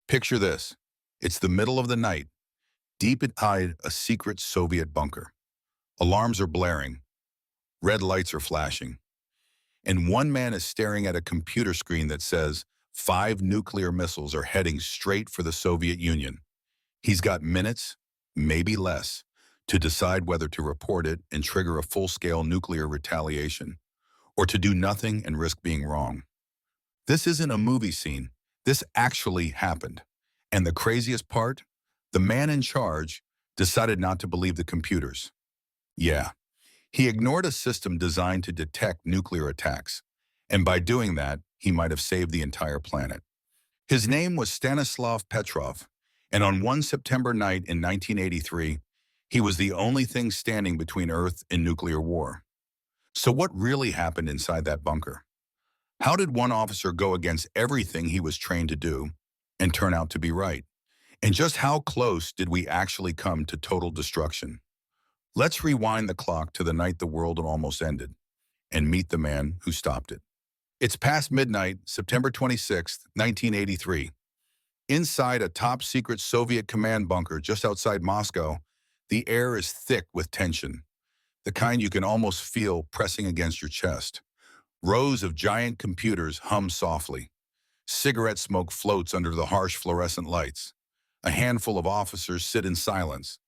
Picture this. It's the middle of the night, deep inside a secret Soviet bunker. Alarms are blaring, red lights are flashing, and one man is staring at a computer screen that says 5 nuclear missiles are heading straight for the Soviet Union. He's got minutes, maybe less, to decide whether to report it and trigger a full-scale nuclear retaliation, or to do nothing and risk being wrong. This isn't a movie scene. This actually happened. And the craziest part? The man in charge decided not to believe the computers. Yeah, he ignored a system designed to detect nuclear attacks, and by doing that, he might have saved the entire planet. His name was Stanislav Petrov, and on one September night in 1983, he was the only thing standing between Earth and nuclear war. So what really happened inside that bunker? How did one officer go against everything he was trained to do and turn out to be right? And just how close did we actually come to total destruction? Let's rewind the clock to the night the world almost ended and meet the man who stopped it. It's past midnight, September 26, 1983. Inside a top-secret Soviet command bunker just outside Moscow, the air is thick with tension, the kind you can almost feel pressing against your chest. Rows of giant computers hum softly. Cigarette smoke floats under the harsh fluorescent lights. A handful of officers sit in silence,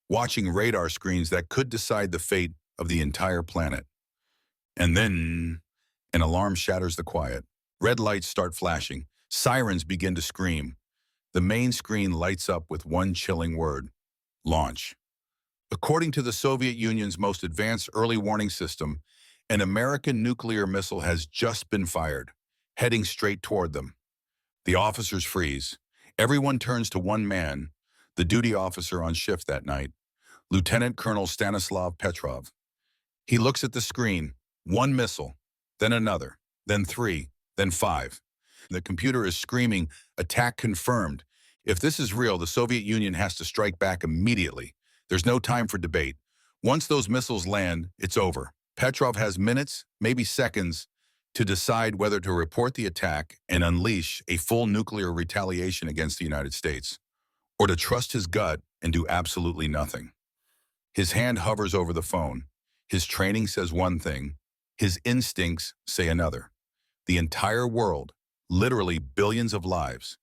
watching radar screens that could decide the fate of the entire planet. And then, an alarm shatters the quiet. Red lights start flashing. Sirens begin to scream. The main screen lights up with one chilling word: launch. According to the Soviet Union's most advanced early warning system, an American nuclear missile has just been fired, heading straight toward them. The officers freeze. Everyone turns to one man, the duty officer on shift that night, Lieutenant Colonel Stanislav Petrov. He looks at the screen. One missile, then another, then 3, then 5. The computer is screaming, "Attack confirmed." If this is real, the Soviet Union has to strike back immediately. There's no time for debate. Once those missiles land, it's over. Petrov has minutes, maybe seconds, to decide whether to report the attack and unleash a full nuclear retaliation against the United States, or to trust his gut and do absolutely nothing. His hand hovers over the phone. His training says one thing. His instincts say another. The entire world, literally billions of lives,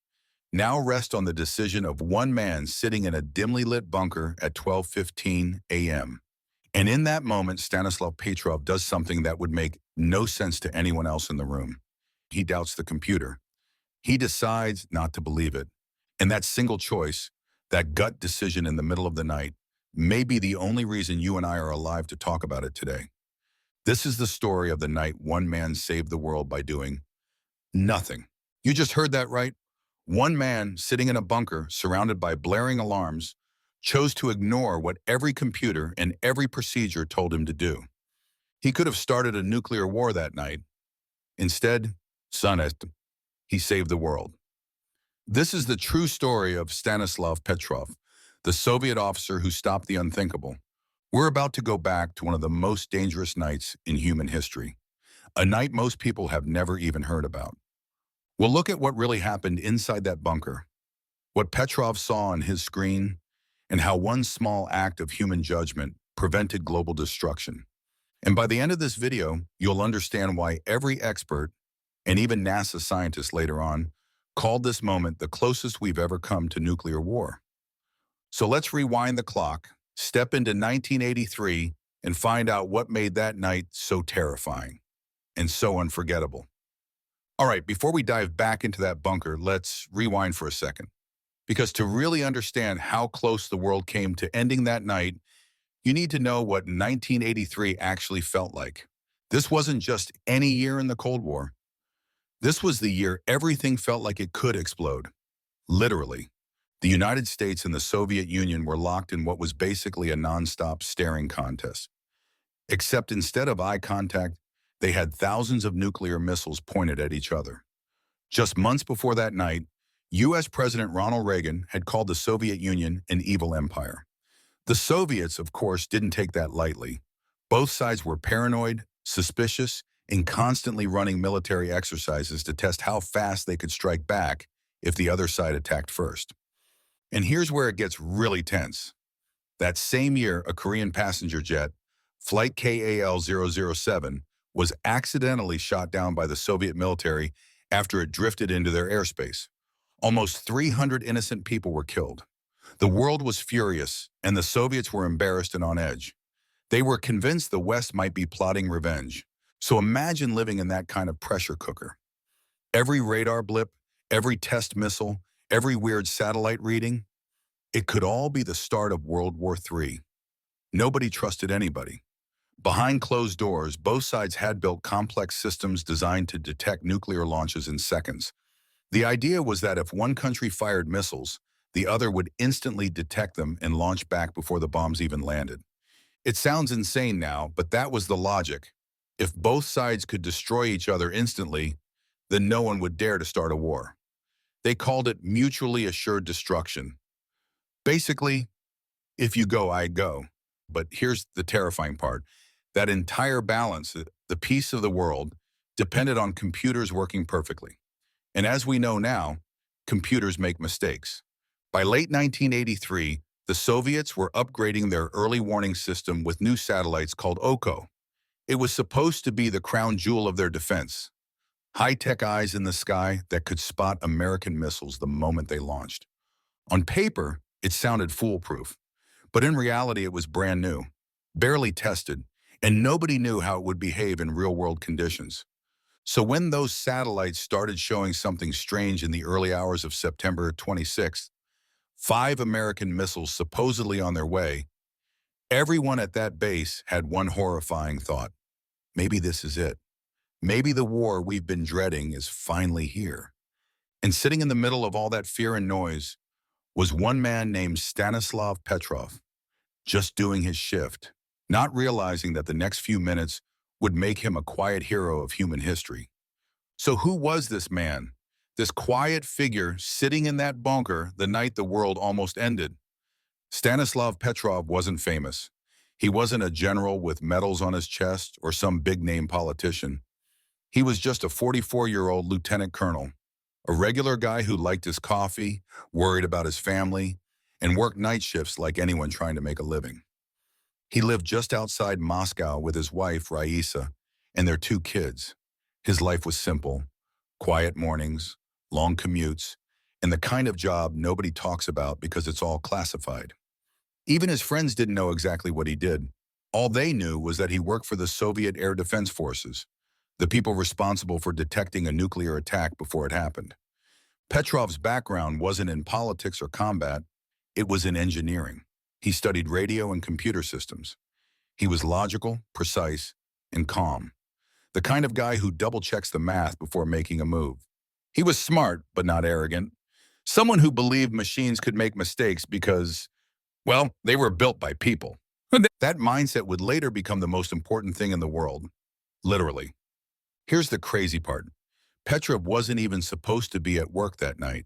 now rest on the decision of one man sitting in a dimly lit bunker at 12:15 a.m. And in that moment, Stanislav Petrov does something that would make no sense to anyone else in the room. He doubts the computer. He decides not to believe it. And that single choice, that gut decision in the middle of the night, may be the only reason you and I are alive to talk about it today. This is the story of the night one man saved the world by doing nothing. You just heard that right. One man sitting in a bunker surrounded by blaring alarms chose to ignore what every computer and every procedure told him to do. He could have started a nuclear war that night. Instead, he saved the world. This is the true story of Stanislav Petrov, the Soviet officer who stopped the unthinkable. We're about to go back to one of the most dangerous nights in human history, a night most people have never even heard about. We'll look at what really happened inside that bunker, what Petrov saw on his screen, and how one small act of human judgment prevented global destruction. And by the end of this video, you'll understand why every expert, and even NASA scientists later on, called this moment the closest we've ever come to nuclear war. So let's rewind the clock, step into 1983, and find out what made that night so terrifying and so unforgettable. All right, before we dive back into that bunker, let's rewind for a second. Because to really understand how close the world came to ending that night, you need to know what 1983 actually felt like. This wasn't just any year in the Cold War. This was the year everything felt like it could explode. Literally. The United States and the Soviet Union were locked in what was basically a nonstop staring contest. Except instead of eye contact, they had thousands of nuclear missiles pointed at each other. Just months before that night, U.S. President Ronald Reagan had called the Soviet Union an evil empire. The Soviets, of course, didn't take that lightly. Both sides were paranoid, suspicious, and constantly running military exercises to test how fast they could strike back if the other side attacked first. And here's where it gets really tense. That same year, a Korean passenger jet, Flight KAL-007, was accidentally shot down by the Soviet military after it drifted into their airspace. Almost 300 innocent people were killed. The world was furious, and the Soviets were embarrassed and on edge. They were convinced the West might be plotting revenge. So imagine living in that kind of pressure cooker. Every radar blip, every test missile, every weird satellite reading, it could all be the start of World War III. Nobody trusted anybody. Behind closed doors, both sides had built complex systems designed to detect nuclear launches in seconds. The idea was that if one country fired missiles, the other would instantly detect them and launch back before the bombs even landed. It sounds insane now, but that was the logic. If both sides could destroy each other instantly, then no one would dare to start a war. They called it mutually assured destruction. Basically, if you go, I go. But here's the terrifying part. That entire balance, the peace of the world, depended on computers working perfectly. And as we know now, computers make mistakes. By late 1983, the Soviets were upgrading their early warning system with new satellites called OCO. It was supposed to be the crown jewel of their defense. High-tech eyes in the sky that could spot American missiles the moment they launched. On paper, it sounded foolproof, but in reality it was brand new, barely tested, and nobody knew how it would behave in real-world conditions. So when those satellites started showing something strange in the early hours of September 26th, 5 American missiles supposedly on their way, everyone at that base had one horrifying thought. Maybe this is it. Maybe the war we've been dreading is finally here. And sitting in the middle of all that fear and noise was one man named Stanislav Petrov, just doing his shift, not realizing that the next few minutes would make him a quiet hero of human history. So who was this man? This quiet figure sitting in that bunker the night the world almost ended? Stanislav Petrov wasn't famous. He wasn't a general with medals on his chest or some big-name politician. He was just a 44-year-old lieutenant colonel, a regular guy who liked his coffee, worried about his family, and worked night shifts like anyone trying to make a living. He lived just outside Moscow with his wife, Raisa, and their 2 kids. His life was simple: quiet mornings, long commutes, and the kind of job nobody talks about because it's all classified. Even his friends didn't know exactly what he did. All they knew was that he worked for the Soviet Air Defense Forces, the people responsible for detecting a nuclear attack before it happened. Petrov's background wasn't in politics or combat, it was in engineering. He studied radio and computer systems. He was logical, precise, and calm. The kind of guy who double-checks the math before making a move. He was smart, but not arrogant. Someone who believed machines could make mistakes because, well, they were built by people. That mindset would later become the most important thing in the world, literally. Here's the crazy part. Petrov wasn't even supposed to be at work that night.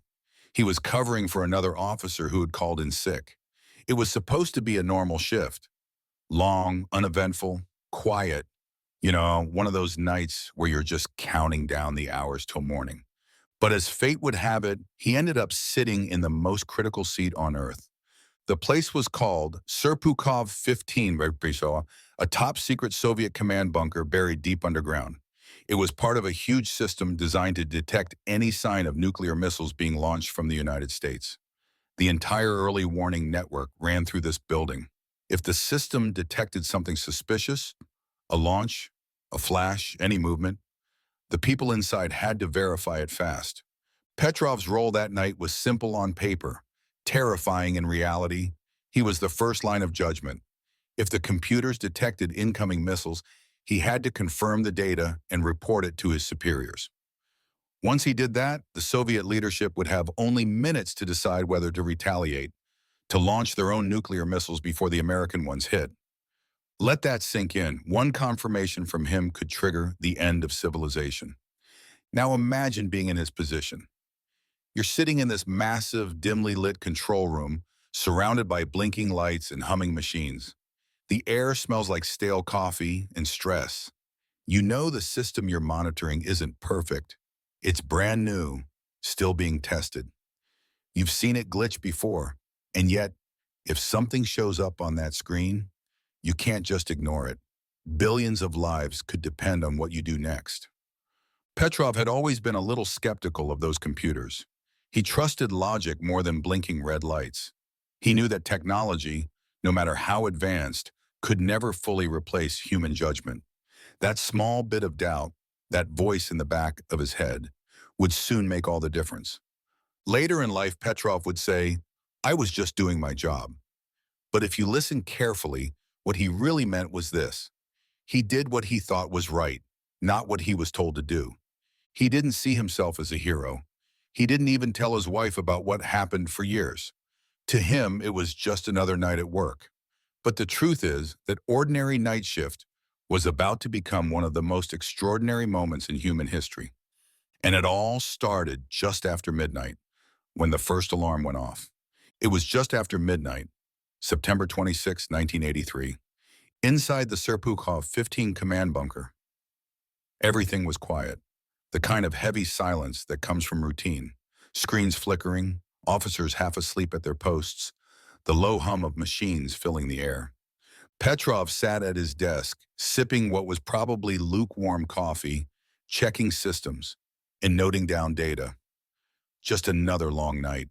He was covering for another officer who had called in sick. It was supposed to be a normal shift. Long, uneventful, quiet. One of those nights where you're just counting down the hours till morning. But as fate would have it, he ended up sitting in the most critical seat on Earth. The place was called Serpukhov 15, a top-secret Soviet command bunker buried deep underground. It was part of a huge system designed to detect any sign of nuclear missiles being launched from the United States. The entire early warning network ran through this building. If the system detected something suspicious, a launch, a flash, any movement, the people inside had to verify it fast. Petrov's role that night was simple on paper, terrifying in reality. He was the first line of judgment. If the computers detected incoming missiles, he had to confirm the data and report it to his superiors. Once he did that, the Soviet leadership would have only minutes to decide whether to retaliate, to launch their own nuclear missiles before the American ones hit. Let that sink in. One confirmation from him could trigger the end of civilization. Now imagine being in his position. You're sitting in this massive, dimly lit control room, surrounded by blinking lights and humming machines. The air smells like stale coffee and stress. You know the system you're monitoring isn't perfect. It's brand new, still being tested. You've seen it glitch before, and yet, if something shows up on that screen, you can't just ignore it. Billions of lives could depend on what you do next. Petrov had always been a little skeptical of those computers. He trusted logic more than blinking red lights. He knew that technology, no matter how advanced, could never fully replace human judgment. That small bit of doubt, that voice in the back of his head, would soon make all the difference. Later in life, Petrov would say, "I was just doing my job." But if you listen carefully, what he really meant was this. He did what he thought was right, not what he was told to do. He didn't see himself as a hero. He didn't even tell his wife about what happened for years. To him, it was just another night at work. But the truth is that ordinary night shift was about to become one of the most extraordinary moments in human history. And it all started just after midnight, when the first alarm went off. It was just after midnight, September 26, 1983, inside the Serpukhov 15 command bunker. Everything was quiet, the kind of heavy silence that comes from routine. Screens flickering, officers half asleep at their posts, the low hum of machines filling the air. Petrov sat at his desk, sipping what was probably lukewarm coffee, checking systems, and noting down data. Just another long night.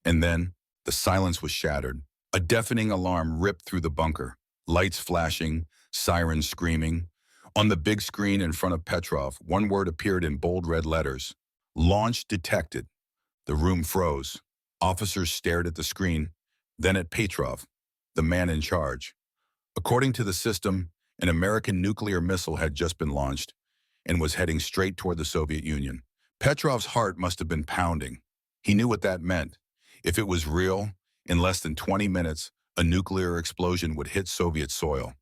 And then, the silence was shattered. A deafening alarm ripped through the bunker, lights flashing, sirens screaming. On the big screen in front of Petrov, one word appeared in bold red letters. Launch detected. The room froze. Officers stared at the screen, then at Petrov, the man in charge. According to the system, an American nuclear missile had just been launched and was heading straight toward the Soviet Union. Petrov's heart must have been pounding. He knew what that meant. If it was real, in less than 20 minutes, a nuclear explosion would hit Soviet soil.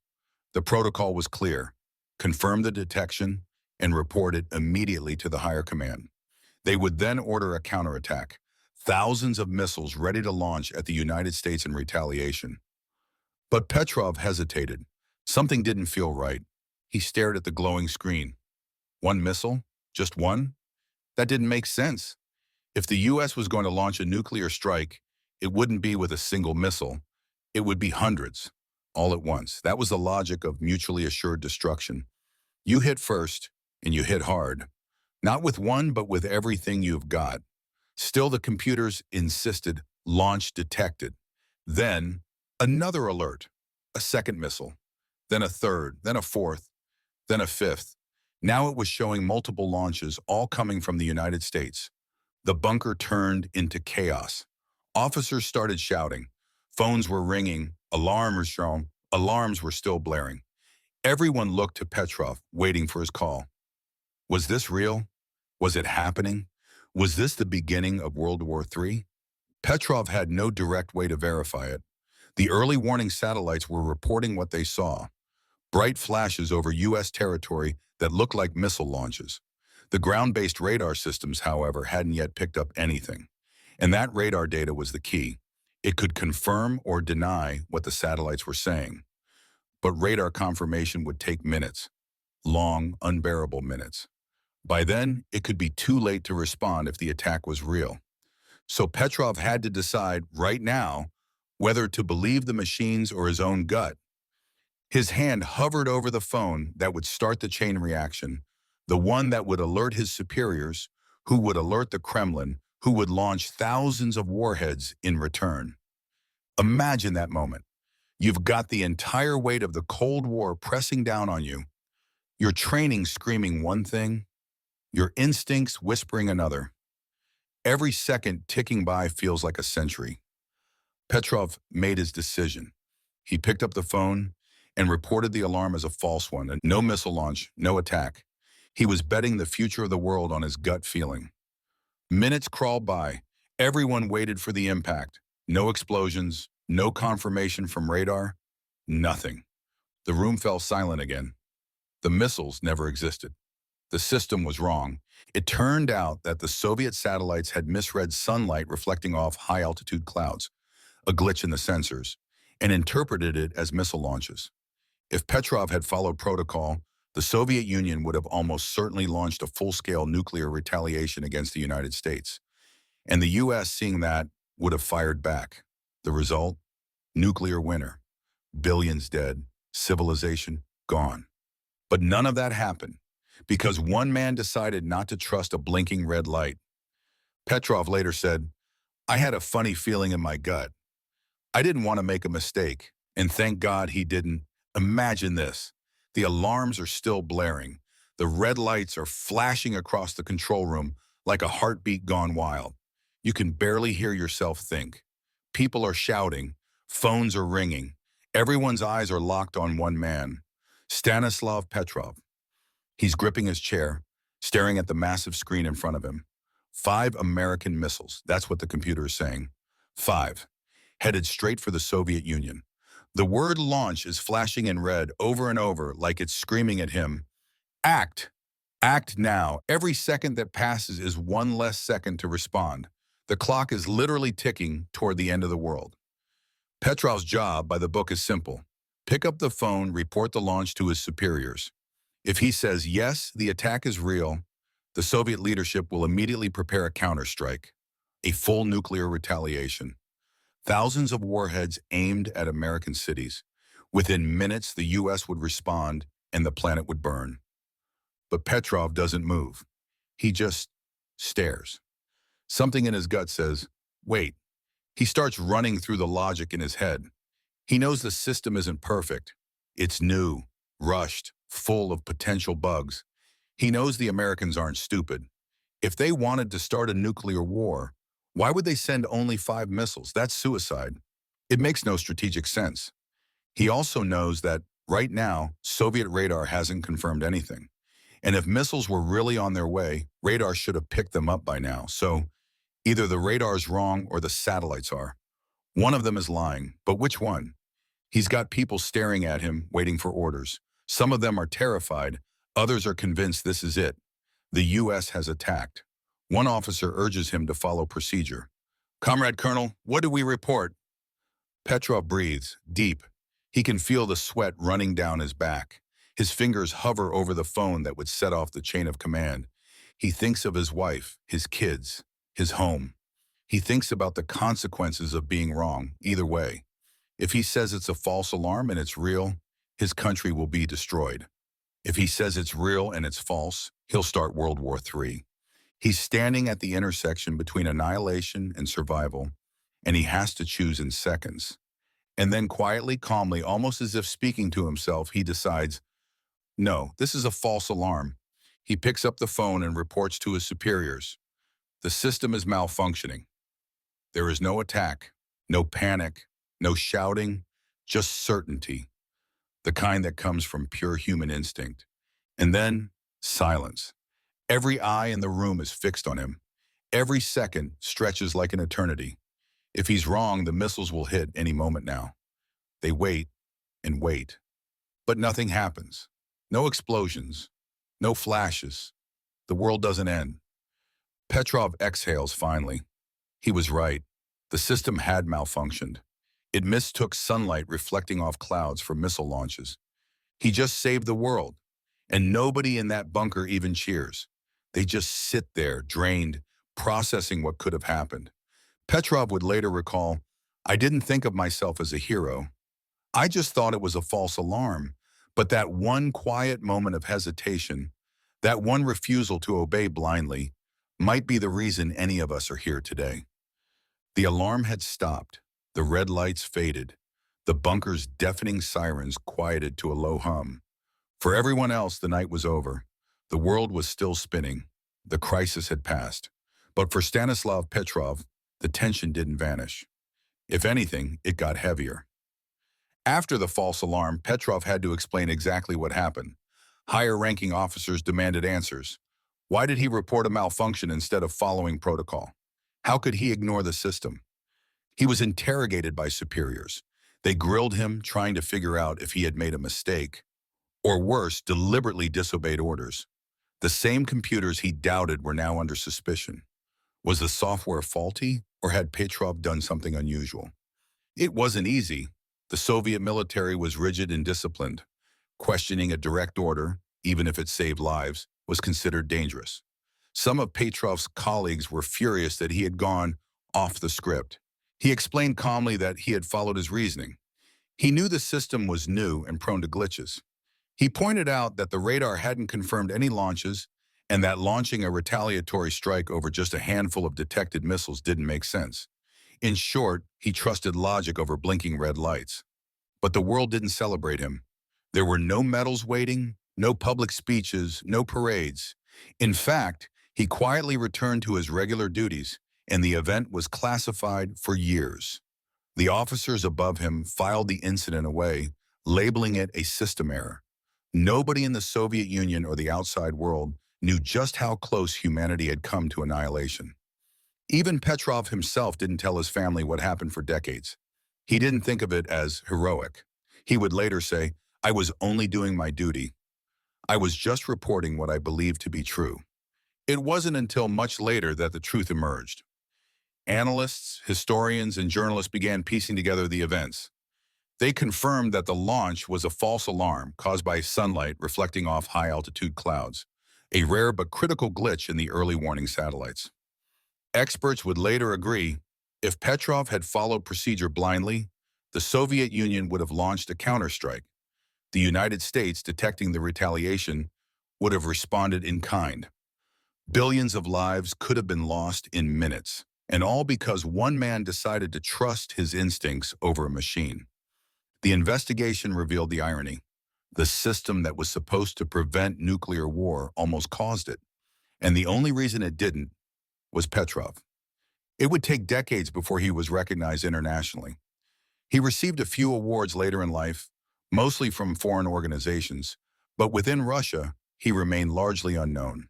The protocol was clear. Confirm the detection and report it immediately to the higher command. They would then order a counterattack, thousands of missiles ready to launch at the United States in retaliation. But Petrov hesitated. Something didn't feel right. He stared at the glowing screen. One missile? Just one? That didn't make sense. If the U.S. was going to launch a nuclear strike, it wouldn't be with a single missile. It would be hundreds, all at once. That was the logic of mutually assured destruction. You hit first, and you hit hard. Not with one, but with everything you've got. Still, the computers insisted, launch detected. Then, another alert, a second missile, then a third, then a fourth, then a fifth. Now it was showing multiple launches, all coming from the United States. The bunker turned into chaos. Officers started shouting. Phones were ringing. Alarms were still blaring. Everyone looked to Petrov, waiting for his call. Was this real? Was it happening? Was this the beginning of World War III? Petrov had no direct way to verify it. The early warning satellites were reporting what they saw. Bright flashes over U.S. territory that looked like missile launches. The ground-based radar systems, however, hadn't yet picked up anything. And that radar data was the key. It could confirm or deny what the satellites were saying. But radar confirmation would take minutes. Long, unbearable minutes. By then, it could be too late to respond if the attack was real. So Petrov had to decide right now whether to believe the machines or his own gut. His hand hovered over the phone that would start the chain reaction, the one that would alert his superiors, who would alert the Kremlin, who would launch thousands of warheads in return. Imagine that moment. You've got the entire weight of the Cold War pressing down on you, your training screaming one thing, your instincts whispering another. Every second ticking by feels like a century. Petrov made his decision. He picked up the phone and reported the alarm as a false one, and no missile launch, no attack. He was betting the future of the world on his gut feeling. Minutes crawled by. Everyone waited for the impact. No explosions, no confirmation from radar, nothing. The room fell silent again. The missiles never existed. The system was wrong. It turned out that the Soviet satellites had misread sunlight reflecting off high-altitude clouds, a glitch in the sensors, and interpreted it as missile launches. If Petrov had followed protocol, The Soviet Union would have almost certainly launched a full-scale nuclear retaliation against the United States, and the U.S., seeing that, would have fired back. The result? Nuclear winter. Billions dead. Civilization gone. But none of that happened, because one man decided not to trust a blinking red light. Petrov later said, "I had a funny feeling in my gut. I didn't want to make a mistake, and thank God he didn't." Imagine this. The alarms are still blaring. The red lights are flashing across the control room like a heartbeat gone wild. You can barely hear yourself think. People are shouting. Phones are ringing. Everyone's eyes are locked on one man, Stanislav Petrov. He's gripping his chair, staring at the massive screen in front of him. 5 American missiles, that's what the computer is saying. 5. Headed straight for the Soviet Union. The word launch is flashing in red over and over like it's screaming at him, "Act! Act now." Every second that passes is one less second to respond. The clock is literally ticking toward the end of the world. Petrov's job by the book is simple. Pick up the phone, report the launch to his superiors. If he says, yes, the attack is real, the Soviet leadership will immediately prepare a counterstrike, a full nuclear retaliation. Thousands of warheads aimed at American cities. Within minutes, the U.S. would respond and the planet would burn. But Petrov doesn't move. He just stares. Something in his gut says, wait. He starts running through the logic in his head. He knows the system isn't perfect. It's new, rushed, full of potential bugs. He knows the Americans aren't stupid. If they wanted to start a nuclear war, why would they send only 5 missiles? That's suicide. It makes no strategic sense. He also knows that, right now, Soviet radar hasn't confirmed anything. And if missiles were really on their way, radar should have picked them up by now. So, either the radar's wrong or the satellites are. One of them is lying, but which one? He's got people staring at him, waiting for orders. Some of them are terrified. Others are convinced this is it. The U.S. has attacked. One officer urges him to follow procedure. "Comrade Colonel, what do we report?" Petrov breathes, deep. He can feel the sweat running down his back. His fingers hover over the phone that would set off the chain of command. He thinks of his wife, his kids, his home. He thinks about the consequences of being wrong, either way. If he says it's a false alarm and it's real, his country will be destroyed. If he says it's real and it's false, he'll start World War III. He's standing at the intersection between annihilation and survival, and he has to choose in seconds. And then quietly, calmly, almost as if speaking to himself, he decides, no, this is a false alarm. He picks up the phone and reports to his superiors. The system is malfunctioning. There is no attack, no panic, no shouting, just certainty, the kind that comes from pure human instinct. And then, silence. Every eye in the room is fixed on him. Every second stretches like an eternity. If he's wrong, the missiles will hit any moment now. They wait and wait. But nothing happens. No explosions. No flashes. The world doesn't end. Petrov exhales finally. He was right. The system had malfunctioned. It mistook sunlight reflecting off clouds for missile launches. He just saved the world. And nobody in that bunker even cheers. They just sit there, drained, processing what could have happened. Petrov would later recall, "I didn't think of myself as a hero. I just thought it was a false alarm. But that one quiet moment of hesitation, that one refusal to obey blindly, might be the reason any of us are here today." The alarm had stopped. The red lights faded. The bunker's deafening sirens quieted to a low hum. For everyone else, the night was over. The world was still spinning. The crisis had passed. But for Stanislav Petrov, the tension didn't vanish. If anything, it got heavier. After the false alarm, Petrov had to explain exactly what happened. Higher-ranking officers demanded answers. Why did he report a malfunction instead of following protocol? How could he ignore the system? He was interrogated by superiors. They grilled him, trying to figure out if he had made a mistake, or worse, deliberately disobeyed orders. The same computers he doubted were now under suspicion. Was the software faulty, or had Petrov done something unusual? It wasn't easy. The Soviet military was rigid and disciplined. Questioning a direct order, even if it saved lives, was considered dangerous. Some of Petrov's colleagues were furious that he had gone off the script. He explained calmly that he had followed his reasoning. He knew the system was new and prone to glitches. He pointed out that the radar hadn't confirmed any launches and that launching a retaliatory strike over just a handful of detected missiles didn't make sense. In short, he trusted logic over blinking red lights. But the world didn't celebrate him. There were no medals waiting, no public speeches, no parades. In fact, he quietly returned to his regular duties, and the event was classified for years. The officers above him filed the incident away, labeling it a system error. Nobody in the Soviet Union or the outside world knew just how close humanity had come to annihilation. Even Petrov himself didn't tell his family what happened for decades. He didn't think of it as heroic. He would later say, "I was only doing my duty. I was just reporting what I believed to be true." It wasn't until much later that the truth emerged. Analysts, historians, and journalists began piecing together the events. They confirmed that the launch was a false alarm caused by sunlight reflecting off high-altitude clouds, a rare but critical glitch in the early warning satellites. Experts would later agree, if Petrov had followed procedure blindly, the Soviet Union would have launched a counterstrike. The United States, detecting the retaliation, would have responded in kind. Billions of lives could have been lost in minutes, and all because one man decided to trust his instincts over a machine. The investigation revealed the irony. The system that was supposed to prevent nuclear war almost caused it, and the only reason it didn't was Petrov. It would take decades before he was recognized internationally. He received a few awards later in life, mostly from foreign organizations, but within Russia, he remained largely unknown.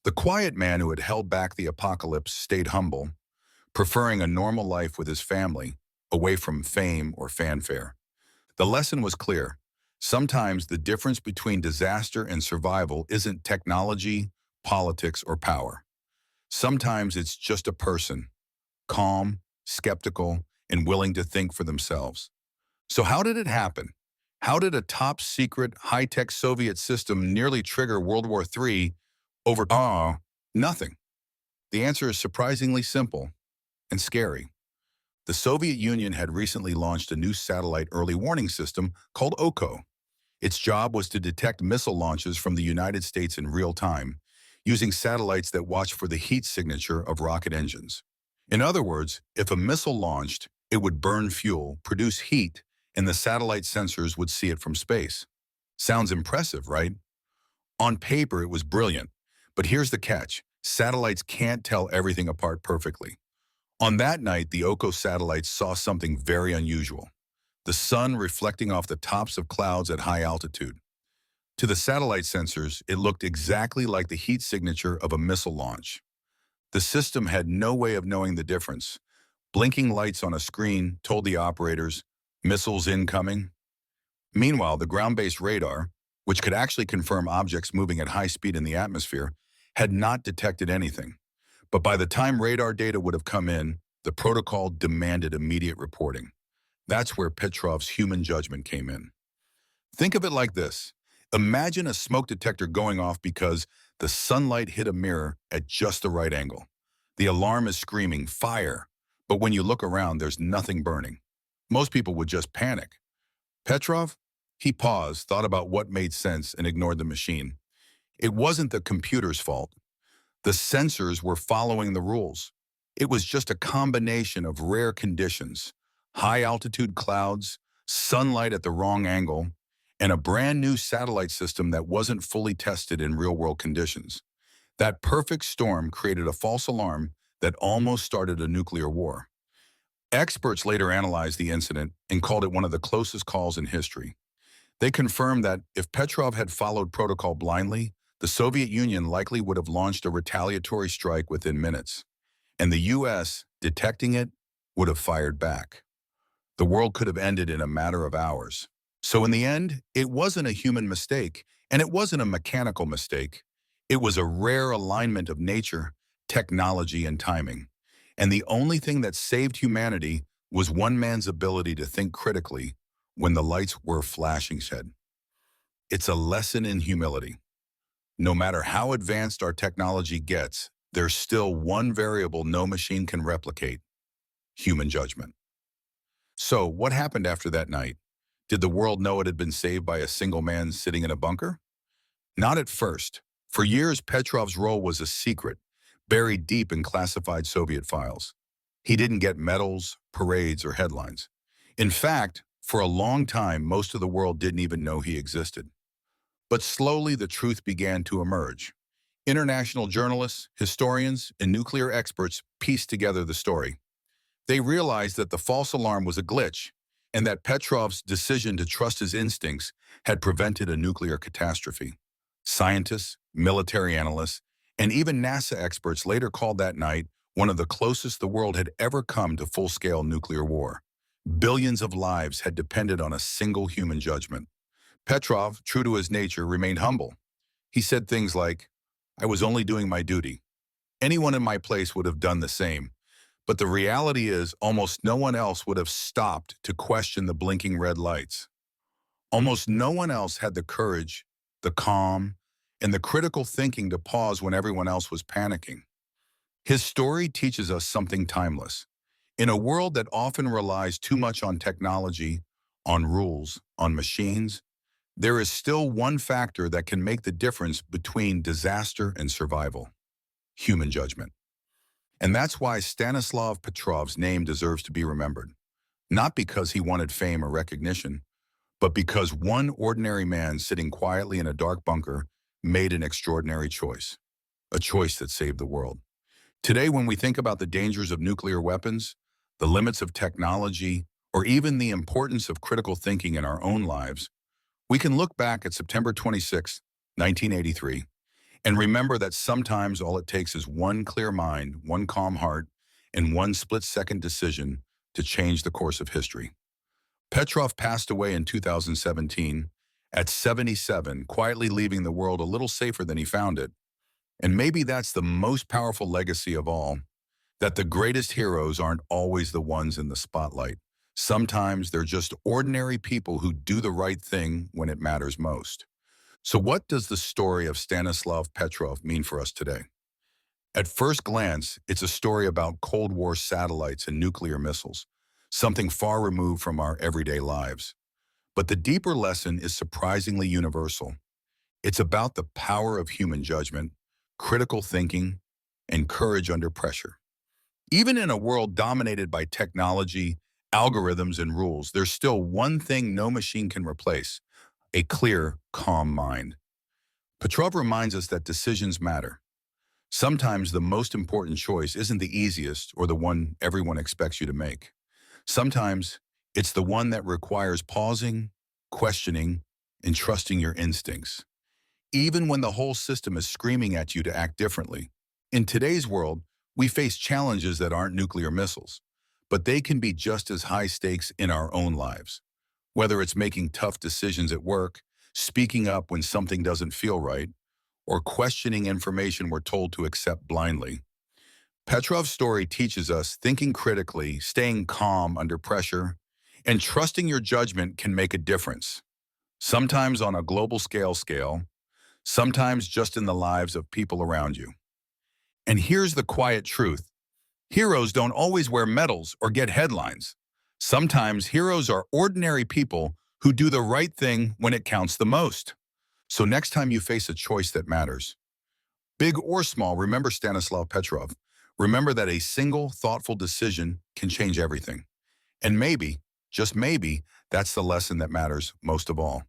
The quiet man who had held back the apocalypse stayed humble, preferring a normal life with his family, away from fame or fanfare. The lesson was clear. Sometimes the difference between disaster and survival isn't technology, politics, or power. Sometimes it's just a person, calm, skeptical, and willing to think for themselves. So how did it happen? How did a top-secret, high-tech Soviet system nearly trigger World War III over nothing? The answer is surprisingly simple and scary. The Soviet Union had recently launched a new satellite early warning system called OCO. Its job was to detect missile launches from the United States in real time, using satellites that watch for the heat signature of rocket engines. In other words, if a missile launched, it would burn fuel, produce heat, and the satellite sensors would see it from space. Sounds impressive, right? On paper, it was brilliant. But here's the catch. Satellites can't tell everything apart perfectly. On that night, the OCO satellites saw something very unusual. The sun reflecting off the tops of clouds at high altitude. To the satellite sensors, it looked exactly like the heat signature of a missile launch. The system had no way of knowing the difference. Blinking lights on a screen told the operators, "Missiles incoming." Meanwhile, the ground-based radar, which could actually confirm objects moving at high speed in the atmosphere, had not detected anything. But by the time radar data would have come in, the protocol demanded immediate reporting. That's where Petrov's human judgment came in. Think of it like this. Imagine a smoke detector going off because the sunlight hit a mirror at just the right angle. The alarm is screaming, "Fire!" But when you look around, there's nothing burning. Most people would just panic. Petrov? He paused, thought about what made sense, and ignored the machine. It wasn't the computer's fault. The sensors were following the rules. It was just a combination of rare conditions, high-altitude clouds, sunlight at the wrong angle, and a brand new satellite system that wasn't fully tested in real-world conditions. That perfect storm created a false alarm that almost started a nuclear war. Experts later analyzed the incident and called it one of the closest calls in history. They confirmed that if Petrov had followed protocol blindly, the Soviet Union likely would have launched a retaliatory strike within minutes, and the U.S., detecting it, would have fired back. The world could have ended in a matter of hours. So in the end, it wasn't a human mistake, and it wasn't a mechanical mistake. It was a rare alignment of nature, technology, and timing. And the only thing that saved humanity was one man's ability to think critically when the lights were flashing shed. It's a lesson in humility. No matter how advanced our technology gets, there's still one variable no machine can replicate: human judgment. So, what happened after that night? Did the world know it had been saved by a single man sitting in a bunker? Not at first. For years, Petrov's role was a secret, buried deep in classified Soviet files. He didn't get medals, parades, or headlines. In fact, for a long time, most of the world didn't even know he existed. But slowly, the truth began to emerge. International journalists, historians, and nuclear experts pieced together the story. They realized that the false alarm was a glitch, and that Petrov's decision to trust his instincts had prevented a nuclear catastrophe. Scientists, military analysts, and even NASA experts later called that night one of the closest the world had ever come to full-scale nuclear war. Billions of lives had depended on a single human judgment. Petrov, true to his nature, remained humble. He said things like, "I was only doing my duty. Anyone in my place would have done the same." But the reality is, almost no one else would have stopped to question the blinking red lights. Almost no one else had the courage, the calm, and the critical thinking to pause when everyone else was panicking. His story teaches us something timeless. In a world that often relies too much on technology, on rules, on machines, there is still one factor that can make the difference between disaster and survival: human judgment. And that's why Stanislav Petrov's name deserves to be remembered. Not because he wanted fame or recognition, but because one ordinary man sitting quietly in a dark bunker made an extraordinary choice, a choice that saved the world. Today, when we think about the dangers of nuclear weapons, the limits of technology, or even the importance of critical thinking in our own lives, we can look back at September 26, 1983, and remember that sometimes all it takes is one clear mind, one calm heart, and one split-second decision to change the course of history. Petrov passed away in 2017 at 77, quietly leaving the world a little safer than he found it. And maybe that's the most powerful legacy of all, that the greatest heroes aren't always the ones in the spotlight. Sometimes they're just ordinary people who do the right thing when it matters most. So what does the story of Stanislav Petrov mean for us today? At first glance, it's a story about Cold War satellites and nuclear missiles, something far removed from our everyday lives. But the deeper lesson is surprisingly universal. It's about the power of human judgment, critical thinking, and courage under pressure. Even in a world dominated by technology, algorithms, and rules, there's still one thing no machine can replace: a clear, calm mind. Petrov reminds us that decisions matter. Sometimes the most important choice isn't the easiest or the one everyone expects you to make. Sometimes it's the one that requires pausing, questioning, and trusting your instincts, even when the whole system is screaming at you to act differently. In today's world, we face challenges that aren't nuclear missiles, but they can be just as high stakes in our own lives. Whether it's making tough decisions at work, speaking up when something doesn't feel right, or questioning information we're told to accept blindly. Petrov's story teaches us thinking critically, staying calm under pressure, and trusting your judgment can make a difference. Sometimes on a global scale, sometimes just in the lives of people around you. And here's the quiet truth: heroes don't always wear medals or get headlines. Sometimes heroes are ordinary people who do the right thing when it counts the most. So next time you face a choice that matters, big or small, remember Stanislav Petrov. Remember that a single, thoughtful decision can change everything. And maybe, just maybe, that's the lesson that matters most of all.